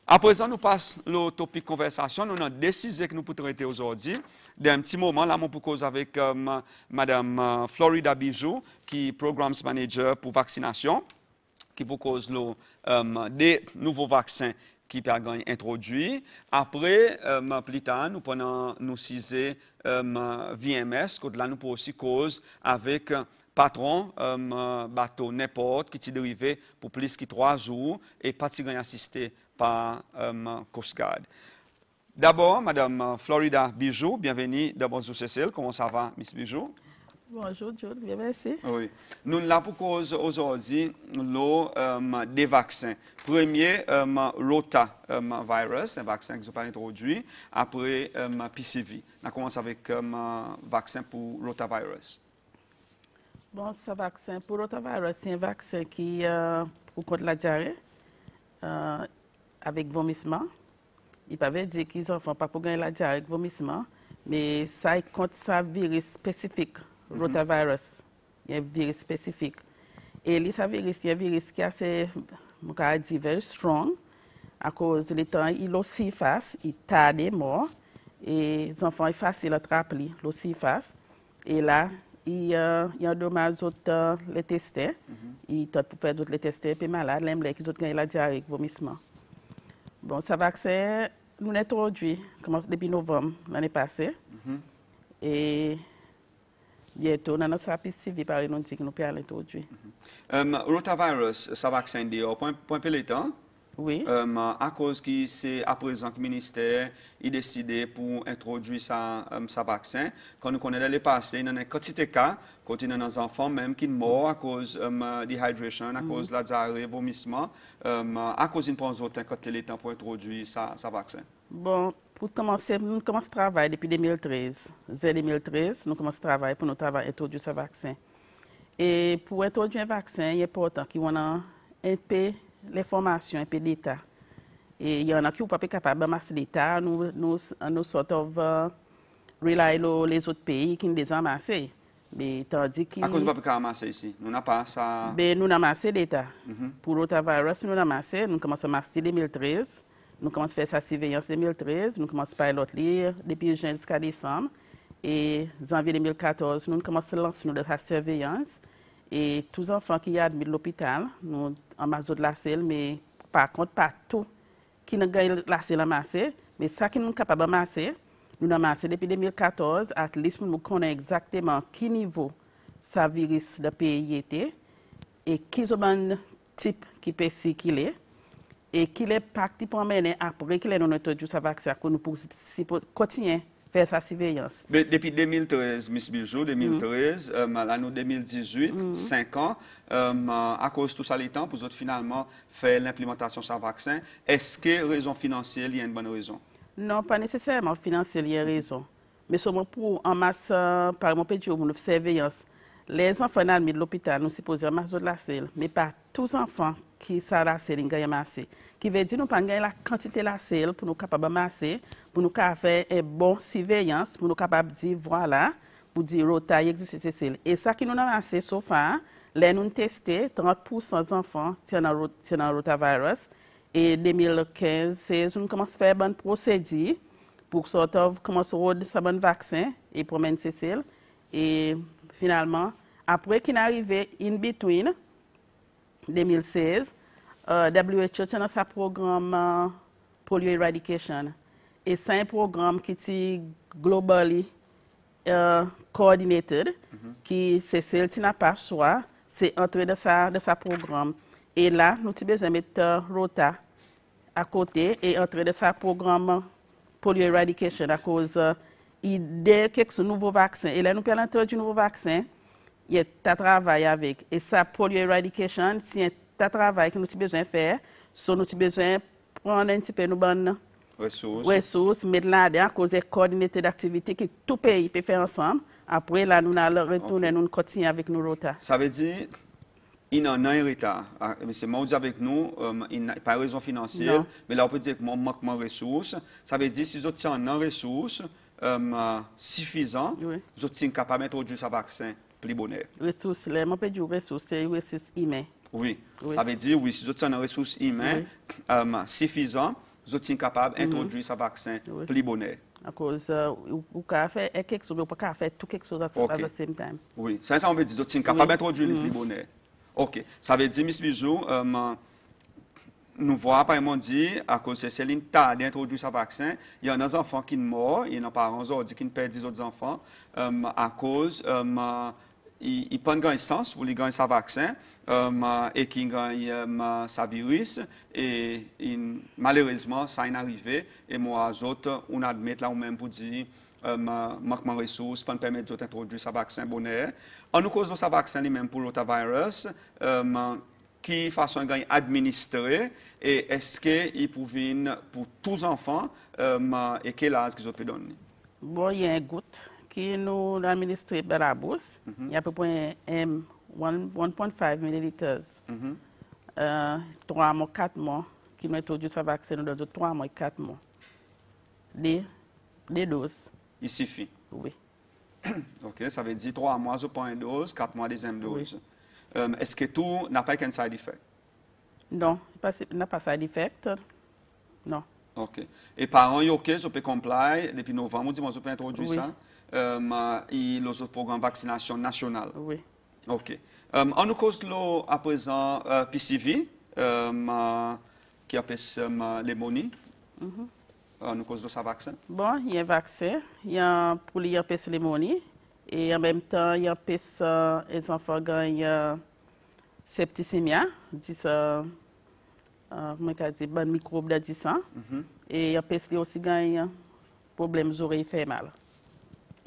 À présent, nous passons au topic conversation. Nous avons décidé que nous pourrions traiter aujourd'hui. D'un petit moment, là, on peut causer avec Mme Florida Bijou, qui est Programs Manager pour vaccination, qui peut causer des nouveaux vaccins qui peuvent être introduits. Après, plus tard, nous prenons nous ciser VMS, que là, nous pouvons aussi cause avec patron, bateau n'importe, qui est dérivé pour plus que 3 jours et pas assisté par Coast Guard. D'abord, Mme Florida Bijou, bienvenue dans Bonjour Cécile. Comment ça va, Miss Bijou? Bonjour, Jude. Bien, merci. Oui. Nous sommes là pour cause aujourd'hui des vaccins. Premier, rotavirus, un vaccin que nous avons introduit. Après, PCV. On commence avec vaccin pour rotavirus. Bon, ce vaccin pour rotavirus, c'est un vaccin qui pour contre la diarrhée avec vomissement. Il ne peut pas dire qu'ils ne font pas pour gagner la diarrhée avec vomissement, mais ça est contre ça virus spécifique, rotavirus. Il y a un virus spécifique. Et ce virus, il y a un virus qui est assez, je dis, very strong, à cause du temps, il est aussi fast, il tarde mort, et les enfants, il est facile à attraper, il aussi fast. Et là, il y a un dommage d'autres les tester, il peut faire d'autres les tester, puis malade, les qui ont gagné la diarrhée avec vomissement. Bon, ce vaccin, nous l'avons introduit depuis novembre l'année passée. Et bientôt, nous avons suivi par une dit que nous pouvons l'introduire. Rotavirus, ce vaccin est point pélétant. Oui. À cause que c'est à présent que le ministère a décidé pour introduire ce vaccin. Quand nous connaissons les passés, il y a une quantité de cas, quand il y a des enfants même qui meurent à cause de dehydration, à cause de la diarrhée, vomissement, à cause d'une pause autant quand il est temps pour introduire ce vaccin. Bon, pour commencer, nous commençons à travailler depuis 2013. Dès 2013, nous commençons à travailler pour introduire ce vaccin. Et pour introduire un vaccin, il est important qu'il y ait un peu les formations, un peu d'état. Et il y en a qui ne sont pas capables de masser l'état. Nous sort of rely les autres pays qui nous les amassés. Mais tandis que. À cause de ne pas amasser ici. Nous n'avons pas ça. Ben, nous avons amassé l'état. Pour rotavirus, nous avons amassé. Nous commençons à masser en 2013. Nous commençons à faire sa surveillance en 2013. Nous commençons à piloter lire depuis juin jusqu'à décembre. Et en janvier 2014, nous commençons à lancer notre surveillance. Et tous les enfants qui sont admis à l'hôpital, nous en masse de la selle, mais par contre, pas tout qui ne gagne la selle à masser. Mais ça qui nous est capable de masser, nous avons massé depuis 2014, à least pour nous connaître exactement quel niveau ce virus de pays était et quel type qui peut circuler et quel impact qui peut amener après qu'il ait introduit ce vaccin pour nous continuer faire sa surveillance. Depuis 2013, Miss Bijou, 2013, l'année 2018, 5 ans, à cause de tout ça, les temps, pour autres finalement faire l'implémentation de ce vaccin, est-ce que raison financière, il y a une bonne raison? Non, pas nécessairement financière, il y a raison. Mais seulement pour en masse, par exemple, pour nous surveillance. Les enfants admis de l'hôpital, nous supposons en masse de la selle, mais pas tous les enfants qui sont la selle, ils gagnent massé. Qui veut dire nous pas gagner la quantité de la selle pour nous capables de masser, pour nous faire une bonne surveillance, pour nous capables de dire voilà, pour dire rota, il existe ces selles. Et ça qui nous a massé, sauf là, nous testé 30% des enfants qui ont un rotavirus. Et 2015-16, nous commençons à faire un procédure pour commencer à faire ce bon vaccin et pour mener ces selles. Et finalement, après qu'il est arrivé in between 2016, WHO tient un programme polio eradication. Et c'est un programme qui est globally coordinated, qui c'est celle qui n'a pas choix, c'est entrer dans ce programme. Et là, nous avons besoin de mettre ROTA à côté et entrer dans ce programme polio eradication à cause de quelques nouveaux vaccins. Et là, nous pouvons introduire un nouveau vaccin, il y a un travail avec. Et ça, polio eradication, c'est un travail que nous avons besoin de faire. So, nous avons besoin de prendre un petit peu de bonnes ressources, mettre là-dedans à cause des coordinateurs d'activité que tout pays peut faire ensemble. Après, là, nous allons retourner, nous continuer avec nos ROTA. Ça veut dire il y a un retard. C'est moi avec nous, il n'y a pas de raison financière, mais là on peut dire que mon manquement de ressources. Ça veut dire que si vous avez une ressource suffisante, vous êtes capable d'introduire ce vaccin plus bonheur. Ressources, les mots de ressources, c'est ressources humaines. Oui. Ça veut dire, oui, si vous avez une ressource humaine suffisante vous êtes capable d'introduire ce vaccin plus bonnet. À cause, ou qu'à faire quelque chose, mais pas faire tout quelque chose à la same time. Oui, ça veut dire que vous êtes capable d'introduire le plus bonnet. OK. Ça veut dire, Miss Bijou, nous voyons par exemple dire, à cause de Céline tarde d'introduire ce vaccin, il y a des enfants qui meurent, il y a des parents qui perdent des autres enfants, à cause, ils prennent un sens pour les gagner ce vaccin, et qui gagnent ce virus, et malheureusement, ça est arrivé, et moi, autres, on admet là, ou même pour dire, manquement de ressources pour permettre d'introduire ce vaccin bonnet. En nous cause de ce vaccin lui-même pour l'otavirus, qui façon administrée et est-ce qu'il pouvait pour tous les enfants et quel âge qu'ils ont pu donner? Bon, il y a un goutte qui nous administré par la bourse. Il y a à peu près 1.5 millilitres. 3 mois, 4 mois qui m'a introduit ce vaccin dans 3 mois et 4 mois. Des doses. Il suffit? Oui. OK, ça veut dire 3 mois, je prends une dose, 4 mois, deuxième dose. Oui. Est-ce que tout n'a pas qu'un side effect? Non, n'a pas side effect. Non. OK. Et parents, OK, je peux comply depuis novembre, dis-moi, je peux introduire ça. Il y a le programme de vaccination national. Oui. OK. On nous cause à présent PCV, qui appelle les monies. On nous cause de ce vaccin? Bon, il y a un vaccin, il y a pour les monies. Et en même temps, il y a les enfants qui gagnent septicémie, bon microbe de 10 ans. Et il y a aussi gagnent problèmes aux oreilles fait mal.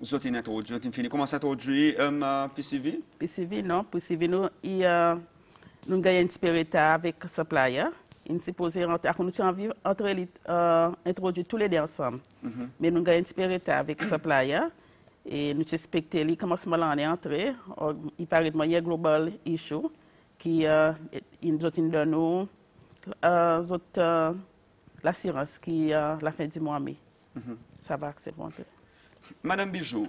Vous avez introduit, vous fini comment s'introduire PCV? PCV, non. PCV, nous gagnons un spirita avec supplier. Nous supposons introduire tous les deux ensemble. Mais nous gagnons un spirita avec supplier. Et nous suspectons comment ce moment-là est entré. Il paraît qu'il y a un global issue qui nous donne l'assurance qui la fin du mois mai. Ça va accepter. Madame Bijou,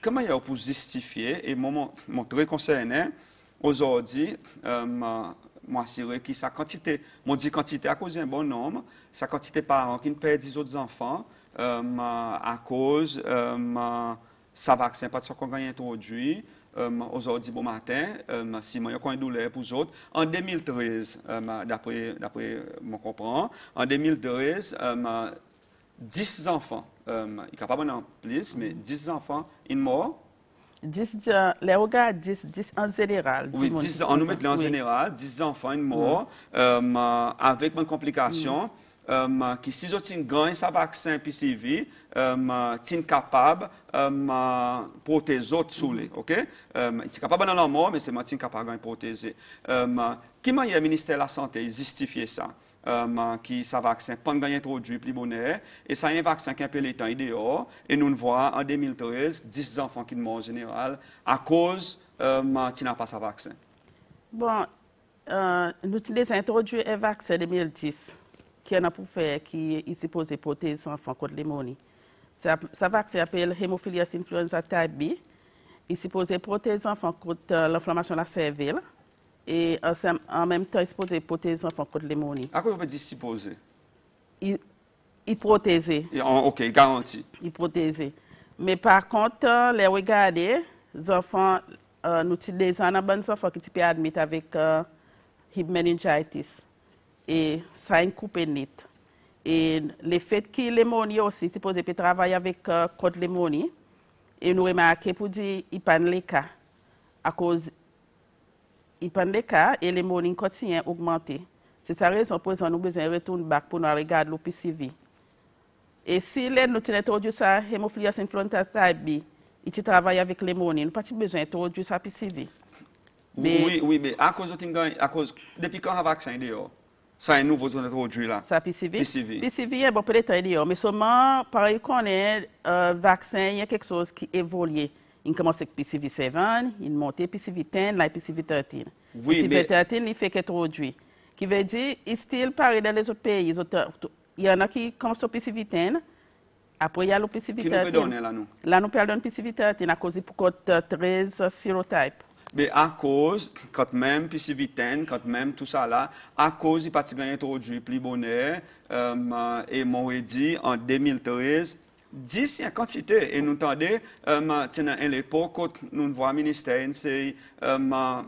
comment il y a pour justifier et montrer concerné aujourd'hui, moi assurer que sa quantité, moi dis quantité à cause d'un bon nombre, sa quantité par an qui ne perd 10 autres enfants à cause ça vaccin pas de ce qu'on a introduit aujourd'hui bon matin si moi il y a une douleur pour les autres en 2013 d'après mon comprend en 2013 10 enfants il capable en plus mais 10 enfants ils morts 10, les regards 10 en général. Oui, 10, on nous met en général, 10 enfants morts avec une complication qui si vous gagnez ce vaccin PCV, sont capables de protéger autres sous les, OK? Ils sont capables de la mort, mais c'est moi qui capable de protéger. Comment le ministère de la Santé justifié ça? Qui ce vaccin pas gagné introduit plus bonnet et ça y a un vaccin qui est un peu l'état idéal et nous voyons en 2013 10 enfants qui meurent en général à cause tu n'as pas ce vaccin. Bon, nous avons introduit un vaccin en 2010 qui en a pour faire qui est supposé protéger les enfants contre les pneumonie. Ce vaccin s'appelle Haemophilus influenza type B. Il est supposé protéger les enfants contre l'inflammation de la cervelle. Et en même temps, il est supposé protéger les enfants contre les pneumonies. À quoi vous dites supposé? Il protège. OK, garanti. Il protège. Mais par contre, les regarder, les enfants, nous avons des enfants qui sont admis avec meningitis. Et ça a une coupe net. Et le fait que les pneumonies aussi, c'est supposé travailler avec contre les pneumonies. Et nous remarquons pour dire qu'il n'y a pas de cas. À cause il prend des cas et les pneumonies continuent à augmenter. C'est sa raison pour laquelle nous avons besoin de retourner back pour nous regarder le PCV. Et si nous avons introduit ça, Haemophilus influenza type B, il travaille avec les pneumonies, nous n'avons pas besoin d'introduire ça PCV. Oui, mais à cause depuis quand le vaccin est dehors? Ça est nouveau introduit là. Ça PCV? PCV. PCV est bon peut-être dehors, mais seulement, pareil qu'on est, vaccin, il y a quelque chose qui évolue. Il commence avec PCV7, il monte PCV10, là PCV13. Oui, PCV13, il fait qu'introduit. Qui veut dire, il style pareil dans les autres pays. Il y en a qui commencent au PCV10, après il y a le PCV13. Qui nous peut donner là, nous? Là, nous peut donner PCV13 à cause du 13 sérotype. Mais à cause, quand même, puis si vitaine, quand même, tout ça là, à cause, il pas introduit plus bonheur, et m'ont dit en 2013, 10 il y a quantité. Et nous entendons, à l'époque, nous voyons le ministère, c'est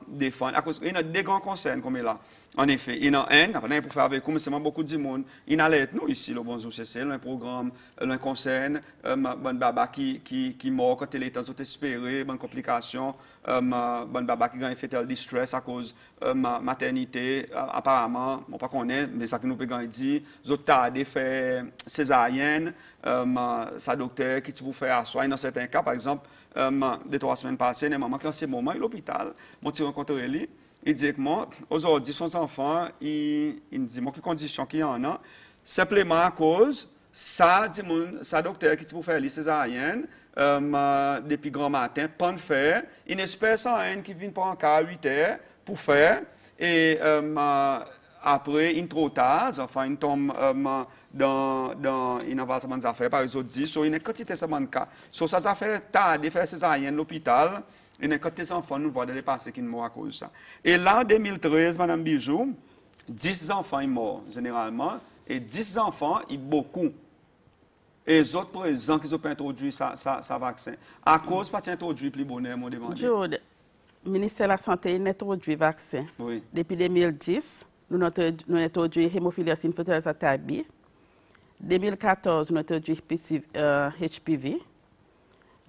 défendre. À cause, il y a des grands concerns comme là. En effet, il y en a un, après, pour faire avec nous, mais c'est beaucoup de monde. Il y a nous ici, le Bonjour CC, un programme, un concerne, bon baba qui mort quand il est espéré, bonne complication, bon baba qui a un fetal distress à cause de maternité, apparemment, on ne connaît pas, mais ça que nous pouvons dire, autres tas de fait césarienne, sa docteur qui vous fait asseoir, dans certains cas, par exemple, 2-3 semaines passées, une maman qui a ce moment à l'hôpital, mon petit rencontré lui. Il dit que moi, aujourd'hui, son enfant, il dit, moi, quelles conditions qu'il y en a, simplement à cause, ça, dit sa docteur qui vous fait les césariennes, depuis grand matin, pas de faire, il espère ça, qui vient pas encore à 8 heures pour faire, et après, il trop tard, enfin, il tombe dans une avancement des affaires, par exemple, dit, sur une quantité de cas. Sur ces affaires, tard, de faire césarienne à l'hôpital, et quand les enfants nous voient dépasser qui morts à cause de ça. Et là, en 2013, Mme Bijou, 10 enfants sont morts, généralement, et 10 enfants, ils beaucoup. Et les autres présents qui ont introduit ce vaccin. À cause pas introduit plus bonheur, mon demandé. Le ministère de la Santé a introduit le vaccin. Oui. Depuis 2010, nous avons introduit l'hémophilie infectieuse à Tabi. 2014, nous avons introduit HPV.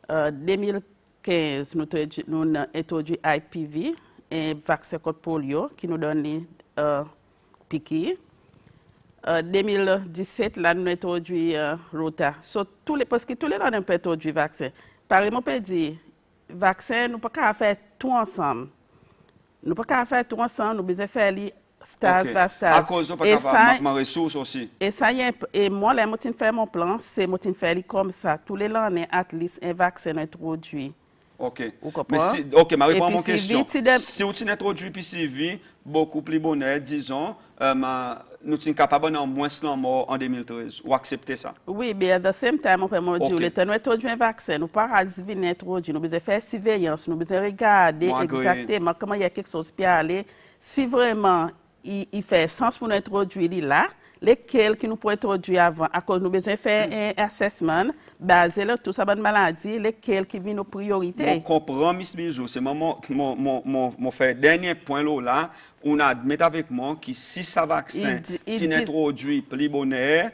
2015, nous avons introduit IPV et vaccin contre polio qui nous donne les piqûres. 2017, là, nous avons introduit Rota. Parce que tous les ans, nous avons introduit le vaccin. Par exemple, on peut dire, vaccin, nous ne pouvons pas faire tout ensemble. Nous ne pouvons pas faire tout ensemble, nous devons besoin faire les stage par stage. À cause de ma ressource aussi. Et ça y est, et moi, là, je fais mon plan, c'est je fais comme ça. Tous les ans, at least un vaccin introduit. OK. Mais OK, ma réponse à mon question. Si vous introduisez PCV, beaucoup plus bonheur, disons, nous sommes capables d'en moins de mort en 2013. Ou accepter ça? Oui, mais à the same time, on peut me dire, le temps nous introduit un vaccin, nous ne pouvons pas introduire, nous devons faire surveillance, nous devons regarder exactement comment il y a quelque chose qui peut aller. Si vraiment il fait sens pour nous introduire là, lesquels qui nous pourraient introduire avant, à cause nous besoin faire un assessment basé sur toute sa bonne maladie, lesquels qui viennent nos priorités. Je comprends, Miss Bijou, c'est mon dernier point là, on admet avec moi que si ça vaccin, si introduit plus bonheur,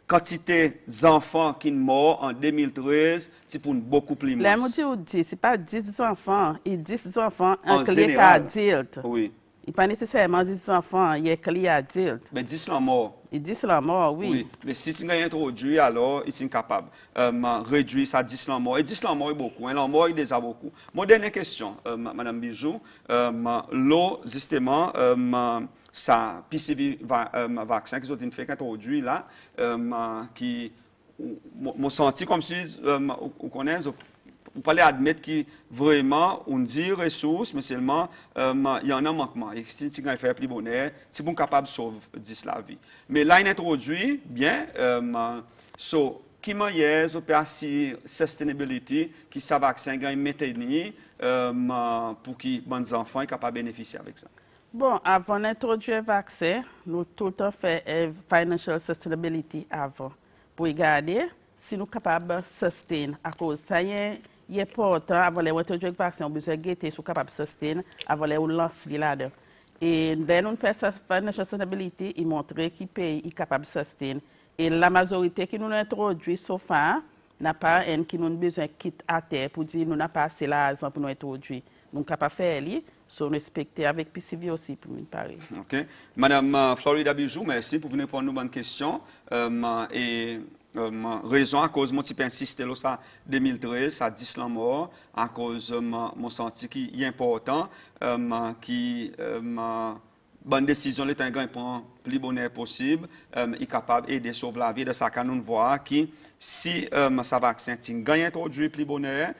quantité d'enfants qui sont morts en 2013, c'est pour beaucoup plus moins. Là, je dis, ce n'est pas 10 enfants, il 10 enfants en clé adulte. Oui. Il n'y a pas nécessairement 10 enfants, il y a clé adulte. Mais 10 sont morts. Il dit cela mort, oui. Oui. Mais si tu as introduit, alors ils sont capables de réduire ça à 10 morts. Et 10 morts est beaucoup. Un mort est déjà beaucoup. Mon dernière question, Mme Bijou. L'eau, justement, ça, PCV vaccin qu'ils ont fait introduit là, qui m'ont senti comme si, vous connaissez, vous pouvez admettre que vraiment, on dit ressources, mais seulement, il y en a un manquement. Et si vous faire plus bonheur, si vous êtes capable de sauver la vie. Mais là, il introduit bien, qui manière peut assurer sustainability, qui ça vaccin gagne maintenir pour que les bons enfants soient capables de bénéficier avec ça. Bon, avant d'introduire le vaccin, nous tout le temps fait financial sustainability avant. Pour regarder si nous sommes capables de soutenir à cause ça il est important avant d'introduire le vaccin, on besoin de guetter si nous sommes capables de soutenir avant de lancer là-dedans. Et dès nous fait ça financial sustainability, il montre que le pays est capable de soutenir. Et la majorité qui nous introduit sauf n'a pas un qui nous a besoin de quitter à terre pour dire nous n'avons pas assez l'argent pour nous introduire. Nous ne pouvons pas faire ça, nous respecter avec PCV aussi pour nous parler. OK. Madame Florida Bijou, merci pour venir pour nous bonne question. Raison à cause mon type insisté là ça 2013 ça 10 la mort à cause mon senti qui est important qui bonne décision le temps prend plus bonheur possible est capable d'aider sauver la vie de ça nous voir qui si ça vaccin gagne introduit plus bonheur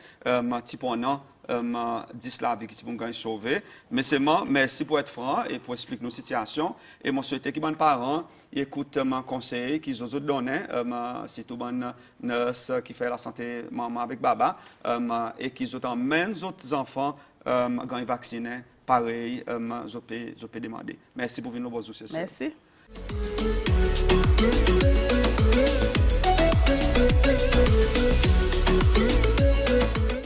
type on 10 la vie qui vont gagner sauver. Mais c'est moi, merci pour être franc et pour expliquer nos situations. Et moi, souhaite que mes parents écoutent mon conseil qu'ils ont donné, c'est tout bon nurse qui fait la santé maman avec baba, et qu'ils ont emmènent les autres enfants quand ils vaccinés. Pareil, je peux demander. Merci pour venir nous voir. Merci.